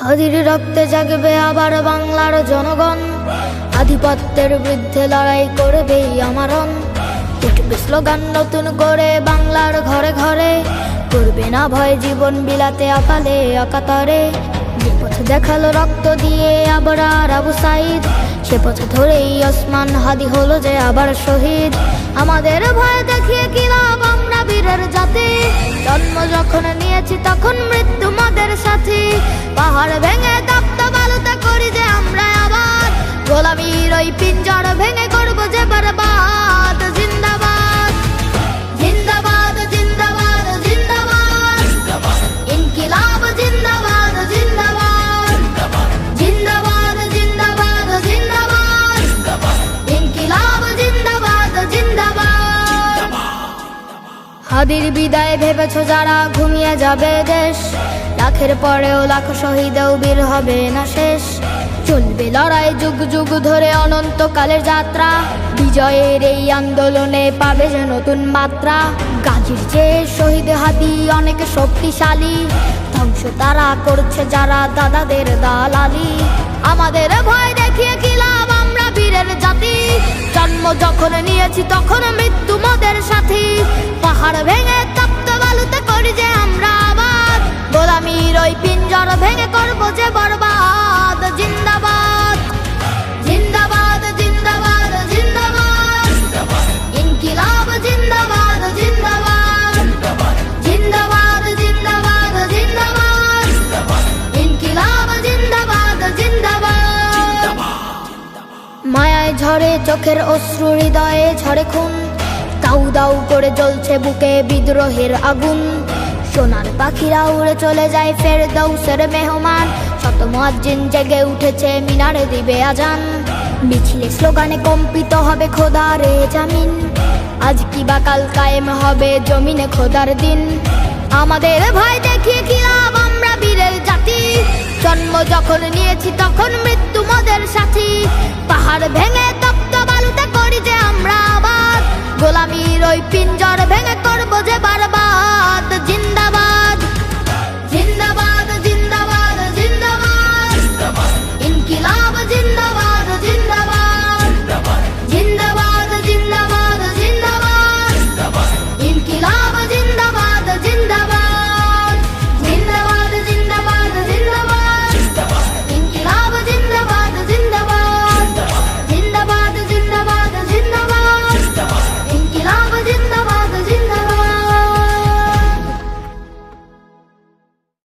হাদির রক্তে জাগবে আবার বাংলার জনগণ, আধিপত্যের বিরুদ্ধে লড়াই করবেই আমারণ। উঠবে স্লোগান নতুন করে বাংলার ঘরে ঘরে, করবে না ভয় জীবন বিলাতে আকালে অকাতরে। যে পথ দেখালো রক্ত দিয়ে আবরার আবু সাইদ, সে পথ ধরেই ওসমান হাদি হলো যে আবার শহীদ। আমাদের ভয় দেখিয়ে কি লাভ, আমরা বীরের জাতি। জন্ম যখন নিয়েছি তখন মৃত্যু মোদের সাথী। পাহাড় ভেঙে তপ্ত বালুতে করি যে আমরা আবার, গোলামীর ওই পিঞ্জর ভেঙে করবো যে বরবাদ। জিন্দাবাদ জিন্দাবাদ জিন্দাবাদ জিন্দাবাদ, ইনকিলাব জিন্দাবাদ জিন্দাবাদ, জিন্দাবাদ জিন্দাবাদ জিন্দাবাদ, ইনকিলাব জিন্দাবাদ জিন্দাবাদ। হাদির বিদায় ভেবেছো যারা, ঘুমিয়ে যাবে দেশ। লাখের পরেও লাখ শহীদেও বীর হবে না শেষ। চলবে লড়াই যুগ যুগ ধরে অনন্তকালের যাত্রা, বিজয়ের এই আন্দোলনে পাবে যে নতুন মাত্রা। গাজীর চেয়ে শহীদ হাদি অনেক শক্তিশালী, ধ্বংস তারা করছে যারা দাদাদের দালালি। আমাদের ভয় দেখিয়ে কি লাভ, আমরা বীরের জাতি। জন্ম যখন নিয়েছি তখন মৃত্যু মোদের সাথী। পাহাড় ভেঙে তপ্ত বালুতে করি যে আমরা আবার, গোলামীর ওই পিঞ্জর ভেঙে করবো যে বরবাদ। জিন্দাবাদ জিন্দাবাদ জিন্দাবাদ জিন্দাবাদ, ইনকিলাব জিন্দাবাদ জিন্দাবাদ, জিন্দাবাদ জিন্দাবাদ জিন্দাবাদ, ইনকিলাব জিন্দাবাদ জিন্দাবাদ। মায়ায় ঝরে চোখের অশ্রু, হৃদয়ে ঝরে খুন, দাউ দাউ করে জ্বলছে বুকে বিদ্রোহের আগুন। সোনার পাখিরা উড়ে চলে যায় ফেরদৌসের মেহমান, শত মুয়াজ্জিন জেগে উঠেছে মিনারে দিবে আজান। মিছিলে স্লোগানে কম্পিত হবে খোদারে জামিন, আজ কি বা কাল কায়েম হবে জমিনে খোদার দিন। আমাদের ভয় দেখিয়ে কি লাভ, আমরা বীরের জাতি। জন্ম যখন নিয়েছি তখন মৃত্যু মোদের সাথী। পাহাড়